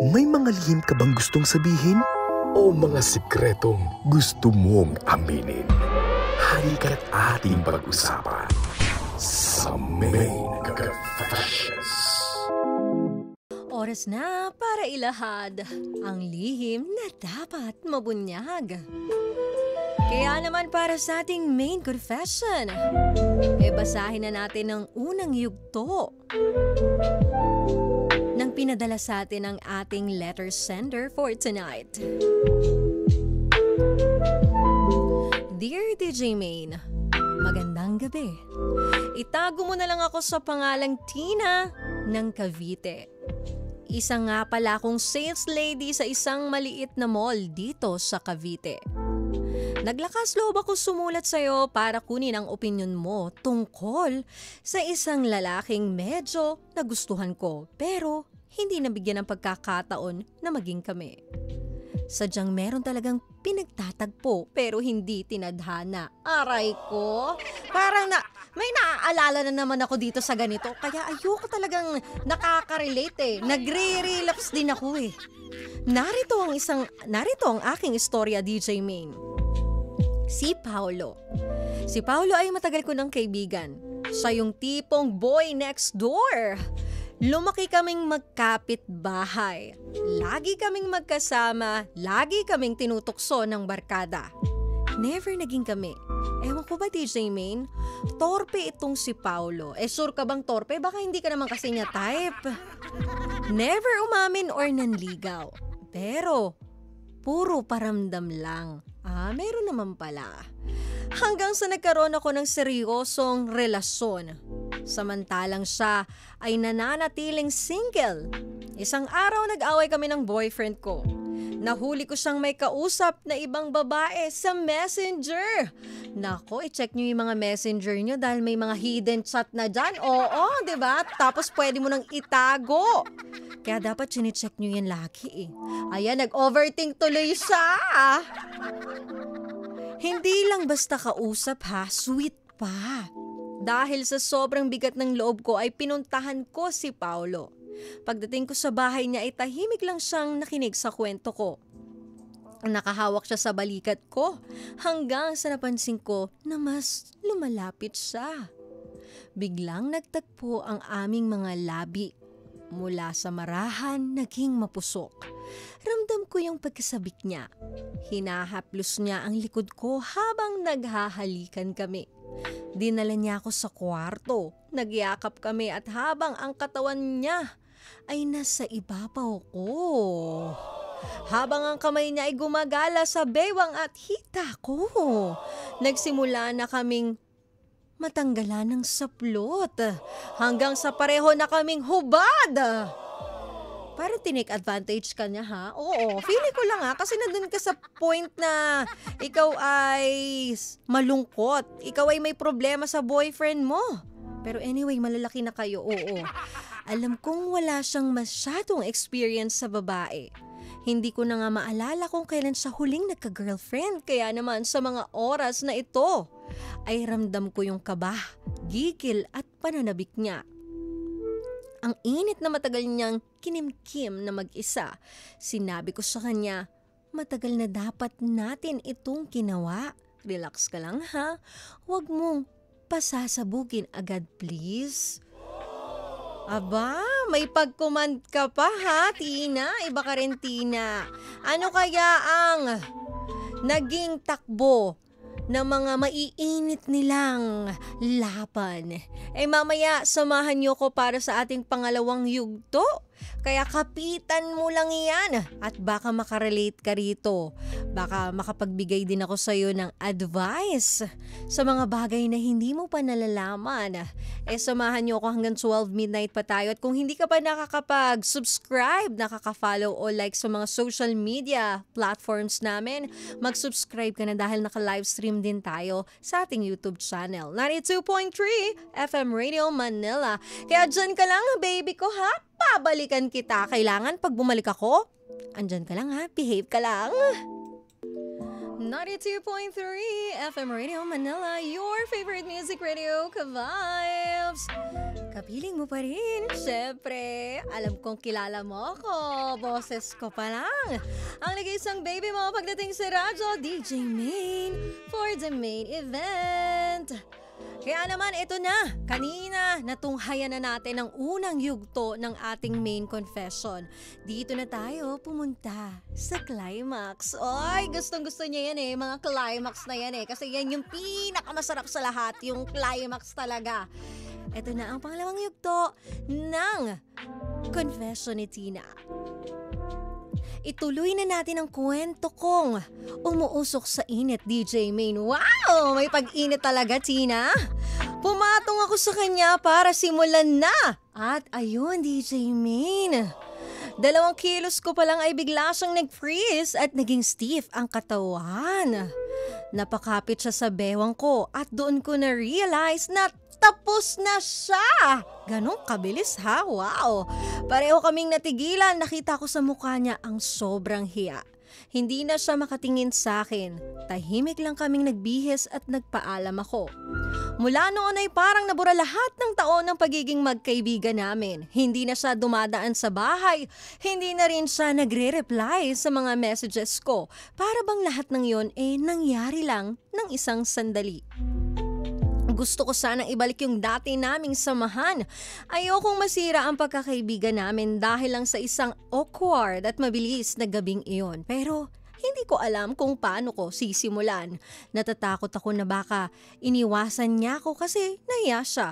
May mga lihim ka bang gustong sabihin? O mga sikretong gusto mong aminin? Halika't ating pag-usapan sa Main Confessions. Oras na para ilahad ang lihim na dapat mabunyag. Kaya naman para sa ating main confession, basahin na natin ang unang yugto nang pinadala sa atin ng ating letter sender for tonight. Dear DJ Main, magandang gabi. Itago mo na lang ako sa pangalang Tina ng Cavite. Isa nga pala akong sales lady sa isang maliit na mall dito sa Cavite. Naglakas loob ako sumulat sa'yo para kunin ang opinyon mo tungkol sa isang lalaking medyo nagustuhan ko pero hindi nabigyan ng pagkakataon na maging kami. Sadyang meron talagang pinagtatagpo pero hindi tinadhana. Aray ko, parang may naaalala na naman ako dito sa ganito kaya ayoko talagang nakaka-relate . Nagre-relapse din ako . Narito ang aking istorya, DJ Main. Si Paolo. Si Paolo ay matagal ko ng kaibigan. Siya yung tipong boy next door. Lumaki kaming magkapit-bahay. Lagi kaming magkasama, lagi kaming tinutukso ng barkada. Never naging kami. Ewan ko ba, DJ Main? Torpe itong si Paolo. Sure ka bang torpe? Baka hindi ka naman kasi niya type. Never umamin or nanligaw. Pero, puro paramdam lang. Meron naman pala. Hanggang sa nagkaroon ako ng seryosong relasyon. Samantalang siya ay nananatiling single. Isang araw nag-away kami ng boyfriend ko. Nahuli ko siyang may kausap na ibang babae sa messenger. Nako, i-check nyo yung mga messenger nyo dahil may mga hidden chat na dyan. Oo, diba? Tapos pwede mo nang itago. Kaya dapat chine-check nyo yan lagi . Ayan, nag-overthink tuloy siya. Hindi lang basta kausap sweet pa. Dahil sa sobrang bigat ng loob ko ay pinuntahan ko si Paolo. Pagdating ko sa bahay niya ay tahimik lang siyang nakinig sa kwento ko. Nakahawak siya sa balikat ko hanggang sa napansin ko na mas lumalapit siya. Biglang nagtagpo ang aming mga labi. Mula sa marahan, naging mapusok. Ramdam ko yung pagkasabik niya. Hinahaplos niya ang likod ko habang naghahalikan kami. Dinala niya ako sa kwarto. Nagyakap kami at habang ang katawan niya ay nasa ibabaw ko. Habang ang kamay niya ay gumagala sa bewang at hita ko. Nagsimula na kaming matanggalan ng saplot hanggang sa pareho na kaming hubad. Para tinake advantage ka niya Oo, feeling ko lang kasi nandun ka sa point na ikaw ay malungkot. Ikaw ay may problema sa boyfriend mo. Pero anyway, malalaki na kayo, oo. Alam kong wala siyang masyadong experience sa babae. Hindi ko na nga maalala kung kailan siya huling nagka-girlfriend. Kaya naman sa mga oras na ito, ay ramdam ko yung kaba, gigil at pananabik niya. Ang init na matagal niyang kinimkim na mag-isa. Sinabi ko sa kanya, matagal na dapat natin itong ginawa. Relax ka lang Huwag mong pasasabugin agad please. Aba, may pag-command ka pa Tina? Iba ka rin Tina. Ano kaya ang naging takbo ng mga maiinit nilang laban? Mamaya samahan niyo ko para sa ating pangalawang yugto. Kaya kapitan mo lang yan at baka makarelate ka rito. Baka makapagbigay din ako sa iyo ng advice sa mga bagay na hindi mo pa nalalaman. Samahan niyo ako hanggang 12 midnight pa tayo. At kung hindi ka pa nakakapag-subscribe, nakaka-follow o like sa mga social media platforms namin, mag-subscribe ka na dahil naka-livestream din tayo sa ating YouTube channel. 92.3 FM Radio Manila. Kaya dyan ka lang baby ko Pabalikan kita. Kailangan pag bumalik ako, andyan ka lang behave ka lang. 92.3 FM Radio Manila, your favorite music radio, ka-vibes. Kapiling mo pa rin, syempre. Alam kong kilala mo ako, boses ko pa lang. Ang nag-iisang baby mo pagdating sa radyo, DJ Main, for the main event. Kaya naman, ito na. Kanina, natunghayan na natin ang unang yugto ng ating main confession. Dito na tayo pumunta sa climax. Oy, gustong-gusto niya yan mga climax na yan Kasi yan yung pinakamasarap sa lahat, yung climax talaga. Ito na ang pangalawang yugto ng confession ni Tina. Ituloy na natin ang kwento kong umuusok sa init, DJ Main. Wow! May pag-init talaga, Tina. Pumatong ako sa kanya para simulan na. At ayun, DJ Main. 2 kilos ko pa lang ay bigla siyang nag-freeze at naging stiff ang katawan. Napakapit siya sa bewang ko at doon ko na-realize na tapos na siya! Ganong kabilis ha? Wow! Pareho kaming natigilan, nakita ko sa mukha niya ang sobrang hiya. Hindi na siya makatingin sa akin. Tahimik lang kaming nagbihis at nagpaalam ako. Mula noon ay parang nabura lahat ng taon ng pagiging magkaibigan namin. Hindi na siya dumadaan sa bahay. Hindi na rin siya nagre-reply sa mga messages ko. Para bang lahat ng yon nangyari lang ng isang sandali. Gusto ko sanang ibalik yung dati naming samahan. Ayokong masira ang pagkakaibigan namin dahil lang sa isang awkward at mabilis na gabing iyon. Pero hindi ko alam kung paano ko sisimulan. Natatakot ako na baka iniwasan niya ako kasi nahiya siya.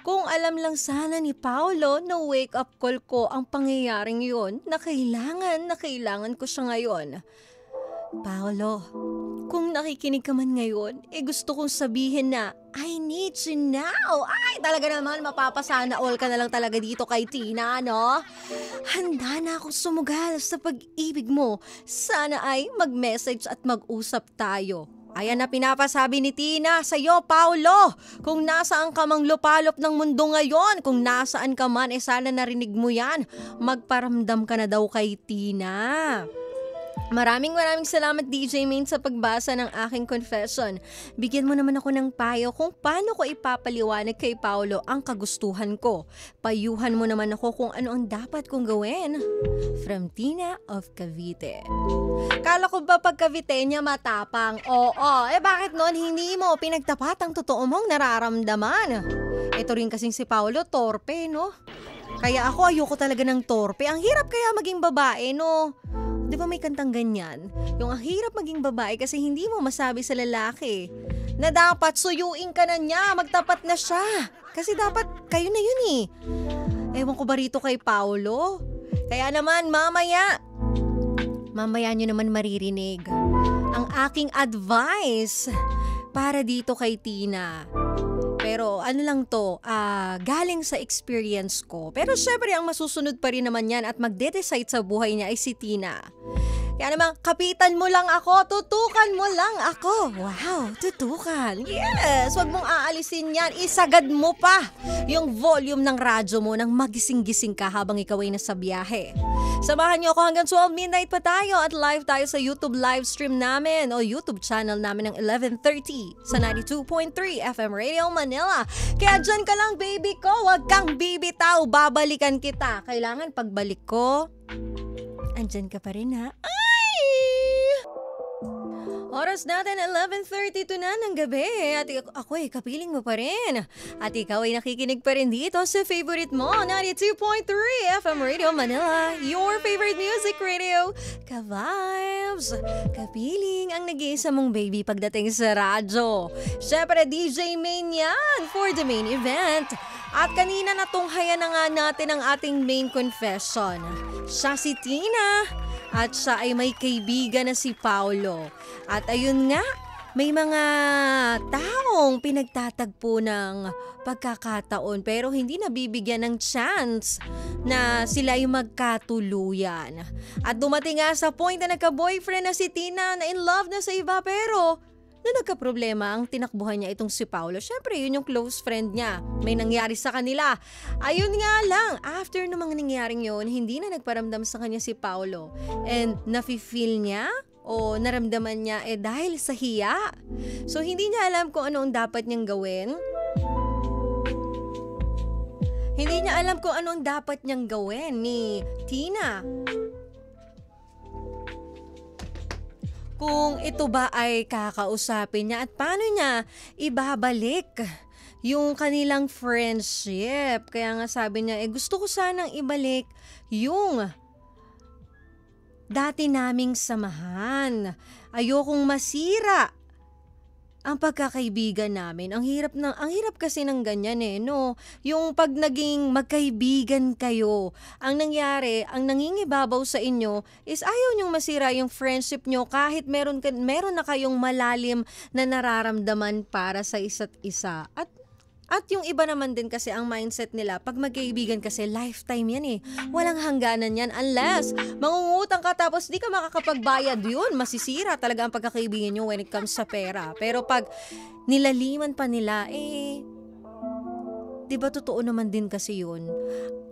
Kung alam lang sana ni Paolo na wake up call ko ang pangyayaring yun na kailangan ko siya ngayon. Paolo, kung nakikinig ka man ngayon, gusto kong sabihin na I need you now. Ay, talaga naman, mapapasana all ka na lang talaga dito kay Tina, no? Handa na akong sumugal sa pag-ibig mo. Sana ay mag-message at mag-usap tayo. Ayan na pinapasabi ni Tina sa'yo, Paolo. Kung nasaan ka mang lupalop ng mundo ngayon, kung nasaan ka man, sana narinig mo yan. Magparamdam ka na daw kay Tina. Maraming salamat DJ Main sa pagbasa ng aking confession. Bigyan mo naman ako ng payo kung paano ko ipapaliwanag kay Paolo ang kagustuhan ko. Payuhan mo naman ako kung ano ang dapat kong gawin. From Tina of Cavite. Kala ko ba pag Cavite niya matapang? Oo, bakit noon hindi mo pinagtapat ang totoo mong nararamdaman? Ito rin kasing si Paolo, torpe, no? Kaya ako ayoko talaga ng torpe. Ang hirap kaya maging babae, no? Di ba may kantang ganyan? Yung ang hirap maging babae kasi hindi mo masabi sa lalaki na dapat suyuin ka na niya, magtapat na siya. Kasi dapat kayo na yun Ewan ko ba rito kay Paolo? Kaya naman mamaya nyo naman maririnig ang aking advice para dito kay Tina. Pero ano lang to, galing sa experience ko. Pero syempre ang masusunod pa rin naman yan at magde-decide sa buhay niya ay si Tina. Kaya naman, kapitan mo lang ako, tutukan mo lang ako. Wow, tutukan. Yes, wag mong aalisin yan, isagad mo pa yung volume ng radyo mo nang magising-gising ka habang ikaw ay nasa biyahe. Samahan niyo ako hanggang 12 midnight pa tayo at live tayo sa YouTube live stream namin o YouTube channel namin ng 11:30 sa 92.3 FM Radio Manila. Kaya dyan ka lang baby ko, wag kang bibitaw, babalikan kita. Kailangan pagbalik ko, andyan ka pa rin ha. Oras natin 11:32 na ng gabi at ako kapiling mo pa rin. At ikaw ay nakikinig pa rin dito sa favorite mo, 92.3 FM Radio Manila, your favorite music radio, ka-vibes. Kapiling ang nag-iisa mong baby pagdating sa radyo. Syempre DJ Main yan for the main event. At kanina natunghayan na nga natin ang ating main confession. Siya si Tina. At siya ay may kaibigan na si Paolo. At ayun nga, may mga taong pinagtatagpo ng pagkakataon pero hindi nabibigyan ng chance na sila ay magkatuluyan. At dumating nga sa point na nagka-boyfriend na si Tina na in love na sa iba pero na nagka-problema ang tinakbuhan niya itong si Paolo. Syempre, yun yung close friend niya. May nangyari sa kanila. Ayun nga lang, after ng mga nangyaring yun, hindi na nagparamdam sa kanya si Paolo. And nafe-feel niya o naramdaman niya dahil sa hiya. So hindi niya alam kung ano ang dapat niyang gawin. Hindi niya alam kung ano ang dapat niyang gawin ni Tina. Kung ito ba ay kakausapin niya at paano niya ibabalik yung kanilang friendship. Kaya nga sabi niya, gusto ko sanang ibalik yung dati naming samahan. Ayokong masira ang pagkakaibigan namin. Ang hirap kasi ng ganyan no. Yung pag naging magkaibigan kayo, ang nangyari, ang nangingibabaw sa inyo is ayaw nyong masira yung friendship nyo kahit meron na kayong malalim na nararamdaman para sa isa't isa. At yung iba naman din kasi ang mindset nila, pag magkaibigan kasi lifetime yan Walang hangganan yan unless mangungutang ka tapos di ka makakapagbayad yun. Masisira talaga ang pagkakaibigan nyo when it comes sa pera. Pero pag nilaliman pa nila, di ba totoo naman din kasi yun?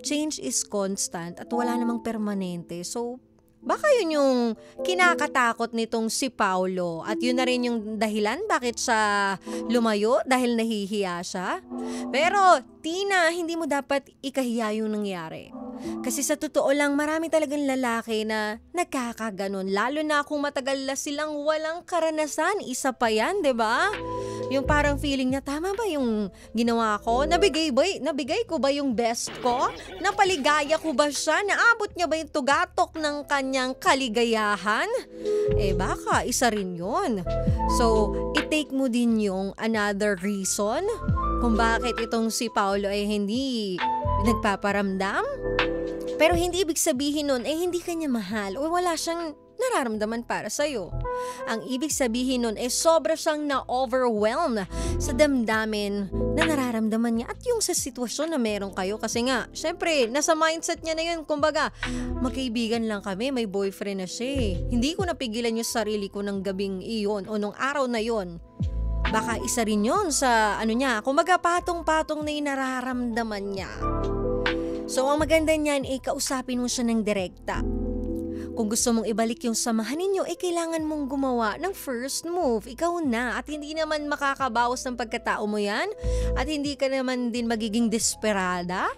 Change is constant at wala namang permanente. So, baka yun yung kinakatakot nitong si Paolo at yun na rin yung dahilan bakit siya lumayo dahil nahihiya siya. Pero Tina, hindi mo dapat ikahiya yung nangyari. Kasi sa totoo lang, marami talagang lalaki na nagkakaganon. Lalo na kung matagal na silang walang karanasan. Isa pa yan, diba? Yung parang feeling niya, tama ba yung ginawa ko? Nabigay ko ba yung best ko? Napaligaya ko ba siya? Naabot niya ba yung tugatok ng kanyang kaligayahan? Baka isa rin yun. So, i-take mo din yung another reason kung bakit itong si Paolo ay hindi nagpaparamdam. Pero hindi ibig sabihin nun, hindi kanya mahal o wala siyang nararamdaman para sa'yo. Ang ibig sabihin nun, sobra siyang na-overwhelm sa damdamin na nararamdaman niya at yung sa sitwasyon na meron kayo. Kasi nga, syempre, nasa mindset niya na yun. Kumbaga, magkaibigan lang kami, may boyfriend na siya Hindi ko napigilan yung sarili ko ng gabing iyon o nung araw na yon. Baka isa rin yun sa niya, kumbaga patong-patong na yung nararamdaman niya. So, ang maganda niyan kausapin mo siya ng direkta. Kung gusto mong ibalik yung samahan ninyo, kailangan mong gumawa ng first move. Ikaw na. At hindi naman makakabawas ng pagkatao mo yan. At hindi ka naman din magiging desperada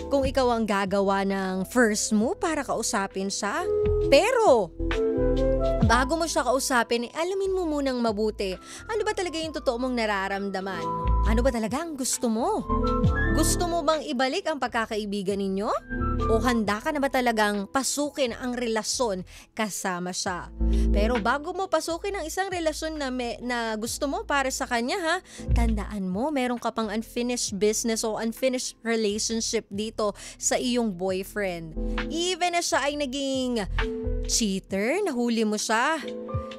kung ikaw ang gagawa ng first move para kausapin siya. Pero, bago mo siya kausapin, alamin mo munang mabuti. Ano ba talaga yung totoo mong nararamdaman? Ano ba talaga ang gusto mo? Gusto mo bang ibalik ang pagkakaibigan ninyo? O handa ka na ba talagang pasukin ang relasyon kasama siya? Pero bago mo pasukin ang isang relasyon na gusto mo para sa kanya tandaan mo, meron ka pang unfinished business o unfinished relationship dito sa iyong boyfriend. Even na siya ay naging cheater, nahuli mo siya.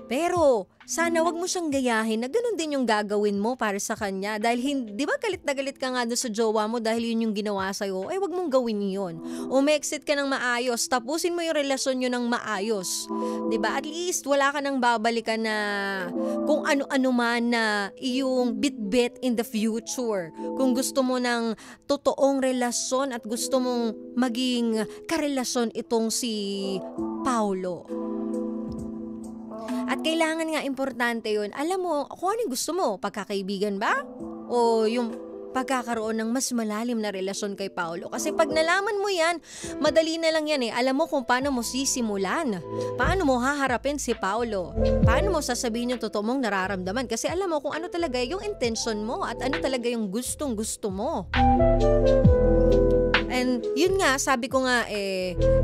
Pero sana wag mo siyang gayahin na ganun din yung gagawin mo para sa kanya. Dahil di ba galit na galit ka nga doon sa jowa mo dahil yun yung ginawa sa'yo, wag mong gawin yun. Umexit ka ng maayos, tapusin mo yung relasyon nyo ng maayos. Di ba? At least wala ka nang babalikan na kung ano-ano man na iyong bit-bit in the future. Kung gusto mo ng totoong relasyon at gusto mong maging karelasyon itong si Paolo. At kailangan nga importante yun. Alam mo, kung anong gusto mo, pagkakaibigan ba? O yung pagkakaroon ng mas malalim na relasyon kay Paolo? Kasi pag nalaman mo yan, madali na lang yan Alam mo kung paano mo sisimulan. Paano mo haharapin si Paolo? Paano mo sasabihin yung totoo mong nararamdaman? Kasi alam mo kung ano talaga yung intention mo at ano talaga yung gustong gusto mo. And yun nga, sabi ko nga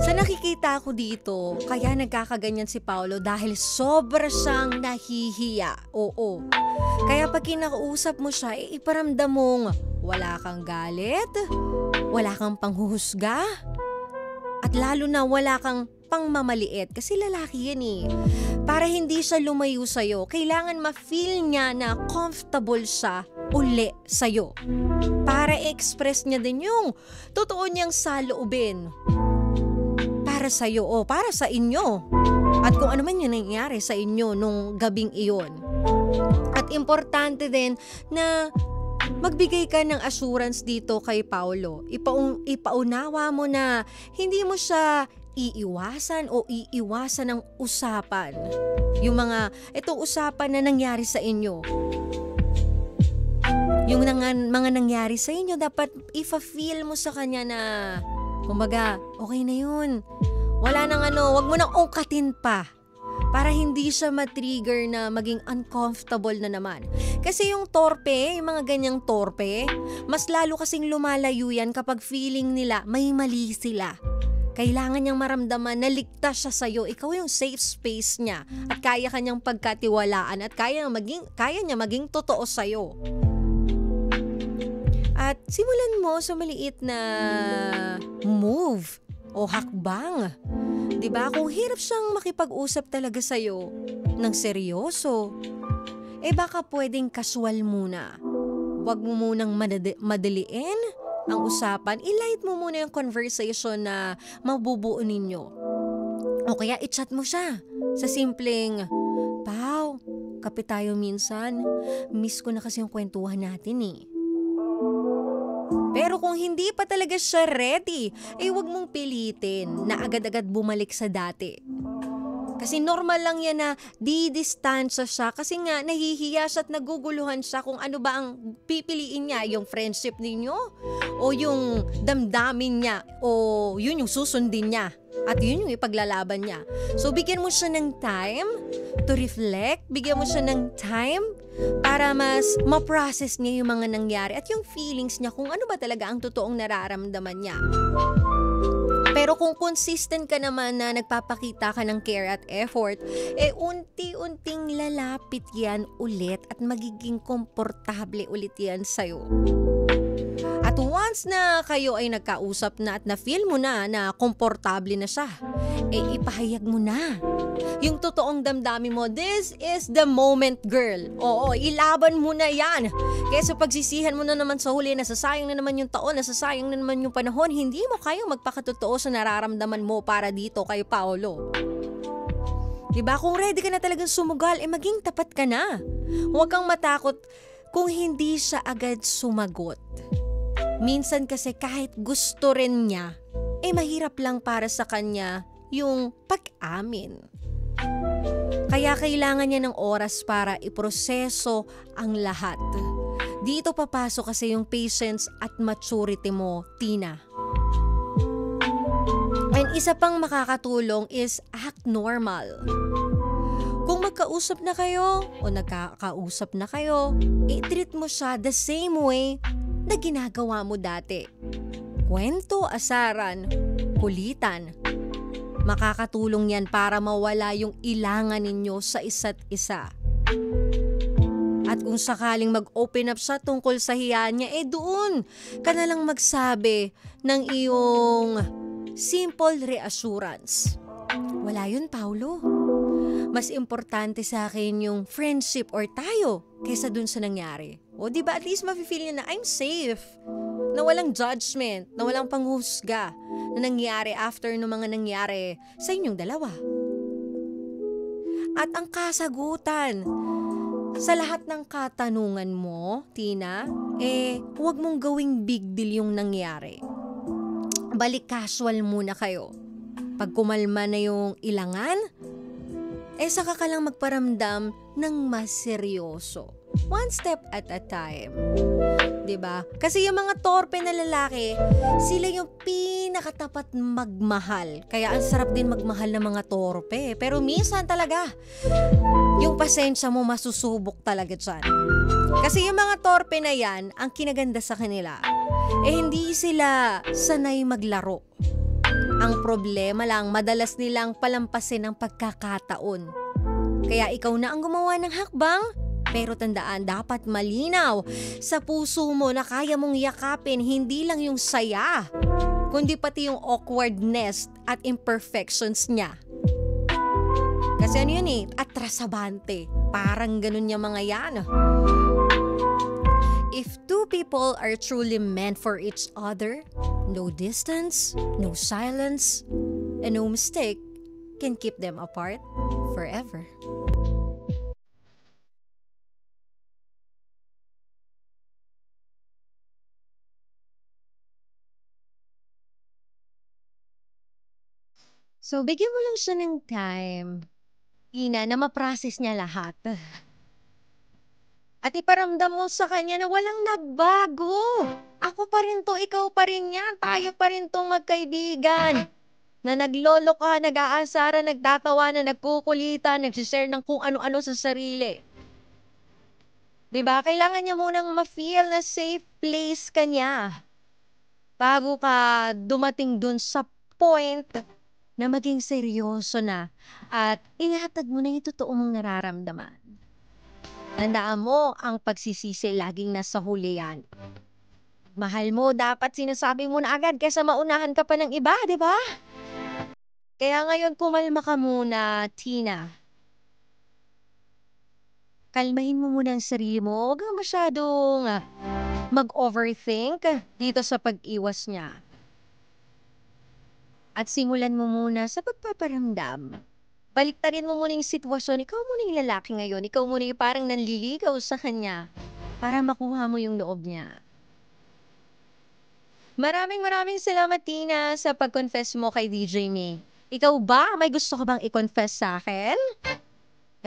sa nakikita ko dito, kaya nagkakaganyan si Paolo dahil sobra siyang nahihiya. Oo. Kaya pag kinakausap mo siya, iparamdam mong wala kang galit, wala kang panghuhusga, at lalo na wala kang pangmamaliit. Kasi lalaki yan Para hindi siya lumayo sa'yo, kailangan ma-feel niya na comfortable siya uli sa'yo. Para i-express niya din yung totoo niyang saloobin para sa'yo o para sa inyo. At kung ano man yung nangyari sa inyo nung gabing iyon. At importante din na magbigay ka ng assurance dito kay Paolo. Ipaunawa mo na hindi mo siya iiwasan o iiwasan ng usapan. Itong usapan na nangyari sa inyo. Yung mga nangyari sa inyo, dapat ifa-feel mo sa kanya na, kumbaga, okay na yun. Wag mo nang ungkatin pa. Para hindi siya matrigger na maging uncomfortable na naman. Kasi yung mga ganyang torpe, mas lalo kasing lumalayo yan kapag feeling nila may mali sila. Kailangan niyang maramdaman na ligtas siya sa'yo. Ikaw yung safe space niya at kaya kanyang pagkatiwalaan at kaya niya maging totoo sa'yo. At simulan mo sa maliit na move o hakbang. Diba? Kung hirap siyang makipag-usap talaga sa'yo ng seryoso, baka pwedeng casual muna. Huwag mo munang madaliin ang usapan. I-light mo muna yung conversation na mabubuo ninyo. O kaya i-chat mo siya sa simpleng, Pao, kape tayo minsan. Miss ko na kasi yung kwentuhan natin eh. Pero kung hindi pa talaga siya ready, huwag mong pilitin na agad-agad bumalik sa dati. Kasi normal lang yan na didistansya siya kasi nga nahihiya siya at naguguluhan siya kung ano ba ang pipiliin niya, yung friendship ninyo o yung damdamin niya o yun yung susundin niya at yun yung ipaglalaban niya. So bigyan mo siya ng time to reflect, bigyan mo siya ng time para mas ma-process niya yung mga nangyari at yung feelings niya kung ano ba talaga ang totoong nararamdaman niya. Pero kung consistent ka naman na nagpapakita ka ng care at effort, unti-unting lalapit yan ulit at magiging komportable ulit yan sa'yo. At once na kayo ay nagkausap na at na-feel mo na komportable na siya, ipahayag mo na yung totoong damdamin mo. This is the moment, girl. Oo, ilaban mo na yan. Kesa pagsisihan mo na naman sa huli, nasasayang na naman yung taon, nasasayang na naman yung panahon, hindi mo kayang magpakatotoo sa nararamdaman mo para dito kay Paolo. Diba? Kung ready ka na talagang sumugal, maging tapat ka na. Huwag kang matakot kung hindi siya agad sumagot. Minsan kasi kahit gusto rin niya, mahirap lang para sa kanya yung pag-amin. Kaya kailangan niya ng oras para iproseso ang lahat. Dito papasok kasi yung patience at maturity mo, Tina. And isa pang makakatulong is act normal. Kung magkausap na kayo o nagkakausap na kayo, i-treat mo siya the same way na ginagawa mo dati. Kwento, asaran, kulitan. Makakatulong yan para mawala yung ilangan ninyo sa isa't isa. At kung sakaling mag-open up siya tungkol sa hiya niya, doon ka na lang magsabi ng iyong simple reassurance. Wala yun, Paolo. Mas importante sa akin yung friendship or tayo kaysa dun sa nangyari. O diba at least mafe-feel niya na I'm safe. Na walang judgment, na walang panghusga na nangyari after ng mga nangyari sa inyong dalawa. At ang kasagutan sa lahat ng katanungan mo, Tina, huwag mong gawing big deal yung nangyari. Balik casual muna kayo. Pag kumalma na yung ilangan, saka ka lang magparamdam ng mas seryoso. One step at a time. Diba? Kasi yung mga torpe na lalaki, sila yung pinakatapat magmahal. Kaya ang sarap din magmahal ng mga torpe. Pero minsan talaga, yung pasensya mo masusubok talaga dyan. Kasi yung mga torpe na yan, ang kinaganda sa kanila, hindi sila sanay maglaro. Ang problema lang, madalas nilang palampasin ang pagkakataon. Kaya ikaw na ang gumawa ng hakbang, pero tandaan, dapat malinaw sa puso mo na kaya mong yakapin hindi lang yung saya, kundi pati yung awkwardness at imperfections niya. Kasi ano yun atrasabante. Parang ganun yung mga yan. If two people are truly meant for each other, no distance, no silence, and no mistake can keep them apart forever. So, bigyan mo lang siya ng time, Ina, na ma-process niya lahat. At iparamdam mo sa kanya na walang nagbago. Ako pa rin 'to, ikaw pa rin 'yan, tayo pa rin 'tong magkaibigan. Na naglolo ka, nag-aasaran, nagtatawanan, nagkukulitan, nagse-share ng kung ano-ano sa sarili. 'Di ba? Kailangan niya munang ma-feel na safe place ka niya bago ka dumating dun sa point na maging seryoso na at ihatag mo na yung totoo mong nararamdaman. Tandaan mo, ang pagsisisi laging nasa huli yan. Mahal mo, dapat sinasabi mo na agad kaysa maunahan ka pa ng iba, di ba? Kaya ngayon, kumalma ka muna, Tina. Kalmahin mo muna ang sarili mo. Huwag kang masyadong mag-overthink dito sa pag-iwas niya. At simulan mo muna sa pagpaparamdam. Baliktarin mo muna yung sitwasyon. Ikaw muna yung lalaki ngayon. Ikaw muna yung parang nanliligaw sa kanya para makuha mo yung loob niya. Maraming salamat, Tina, sa pag-confess mo kay DJ May. Ikaw ba, may gusto ka bang i-confess sa akin?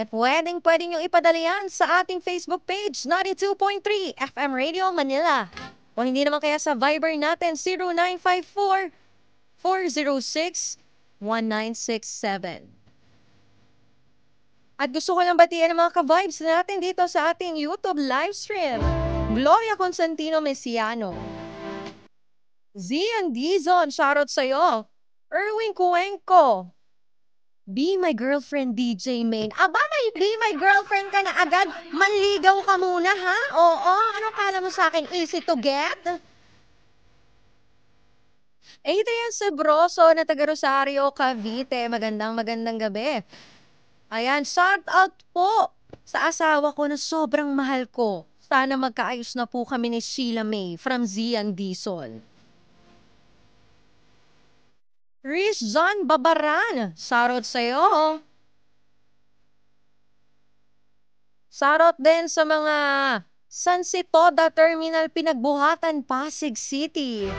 At pwedeng niyong ipadala yan sa ating Facebook page, 92.3 FM Radio Manila. O hindi naman kaya sa Viber natin, 0954-406-1967. At gusto ko lang batiin ang mga ka-vibes natin dito sa ating YouTube livestream. Gloria Constantino Mesiano. Zian Dizon, shoutout sa'yo. Erwin Cuenco. Be my girlfriend, DJ Main. Aba, may be my girlfriend ka na agad. Manligaw ka muna, ha? Oo, ano kala mo sa akin? Easy to get? Adrian Sebroso na taga Rosario, Cavite. Magandang gabi. Ayan, shout out po sa asawa ko na sobrang mahal ko. Sana magkaayos na po kami ni Sheila May from Zian Dizon. Riz John Babaran, shoutout sa'yo. Shoutout din sa mga San Sitoda Terminal Pinagbuhatan, Pasig City.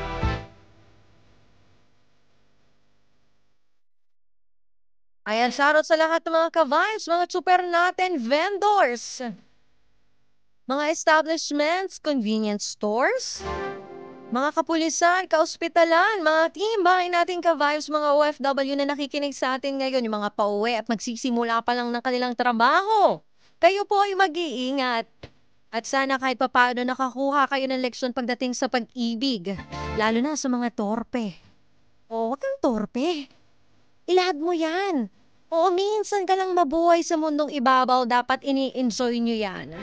Ayan, shoutout sa lahat ng mga ka-vibes, mga super natin vendors. Mga establishments, convenience stores, mga kapulisan, kaospitalan, mga team bahay nating ka-vibes, mga OFW na nakikinig sa atin ngayon, yung mga pauwi at magsisimula pa lang ng kanilang trabaho. Kayo po ay mag-iingat. At sana kahit papaano nakakuha kayo ng leksyon pagdating sa pag-ibig, lalo na sa mga torpe. O, huwag kang torpe. Ilahad mo yan. Oo, minsan ka lang mabuhay sa mundong ibabaw, dapat ini-enjoy nyo yan.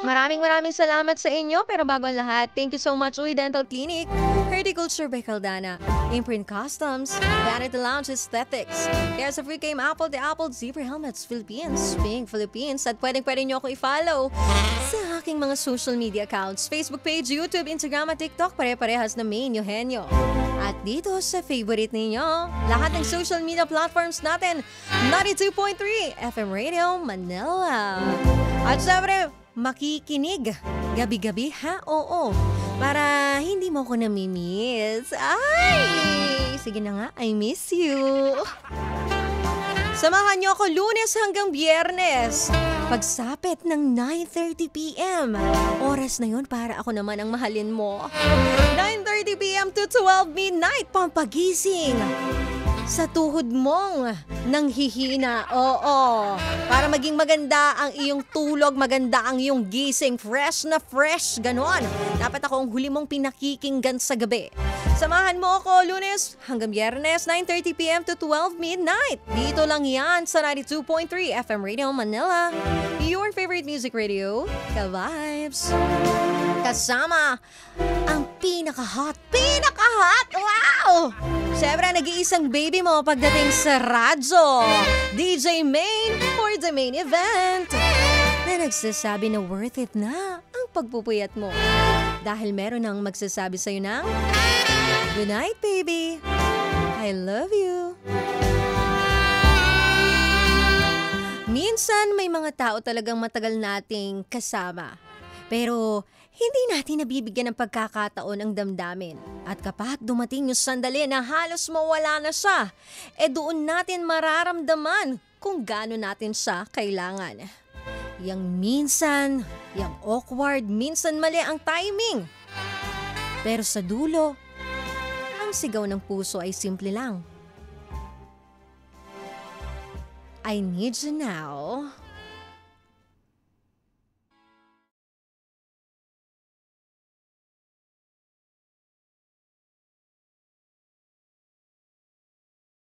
Maraming salamat sa inyo, pero bago ang lahat, thank you so much Uy Dental Clinic, Horticulture by Caldana, Imprint Customs, Vanity Lounge Aesthetics, Cares of Free Came Apple, The Apple, Zebra Helmets, Philippines, Pink Philippines, at pwede nyo ako i-follow sa aking mga social media accounts, Facebook page, YouTube, Instagram at TikTok, pare-parehas na Main Eugenio. At dito sa favorite ninyo, lahat ng social media platforms natin, 92.3 FM Radio Manila. At syempre, makikinig gabi-gabi ha? Oo. Para hindi mo ko namimiss. Ay! Sige na nga, I miss you. Samahan niyo ako Lunes hanggang Biyernes. Pagsapit ng 9:30 PM. Oras na yun para ako naman ang mahalin mo. 9:30 PM to 12 midnight, pampagising. Sa tuhod mong nanghihina, oo. Para maging maganda ang iyong tulog, maganda ang iyong gising, fresh na fresh, ganon. Dapat ako ang huli mong pinakikinggan sa gabi. Samahan mo ako Lunes hanggang Biyernes, 9:30 PM to 12 midnight. Dito lang yan sa 92.3 FM Radio Manila. Your favorite music radio, Ka-Vibes. Kasama ang pinaka-hot, wow! Siyempre, nag-iisang baby mo pagdating sa radyo. DJ Main for the main event. Na nagsasabi na worth it na ang pagpupuyat mo. Dahil meron nang magsasabi sa'yo ng, good night, baby. I love you. Minsan, may mga tao talagang matagal nating kasama. Pero Hindi natin nabibigyan ng pagkakataon ang damdamin. At kapag dumating yung sandali na halos mawala na siya, doon natin mararamdaman kung gaano natin siya kailangan. Yang minsan, yang awkward, minsan mali ang timing. Pero sa dulo, ang sigaw ng puso ay simple lang. I need you now.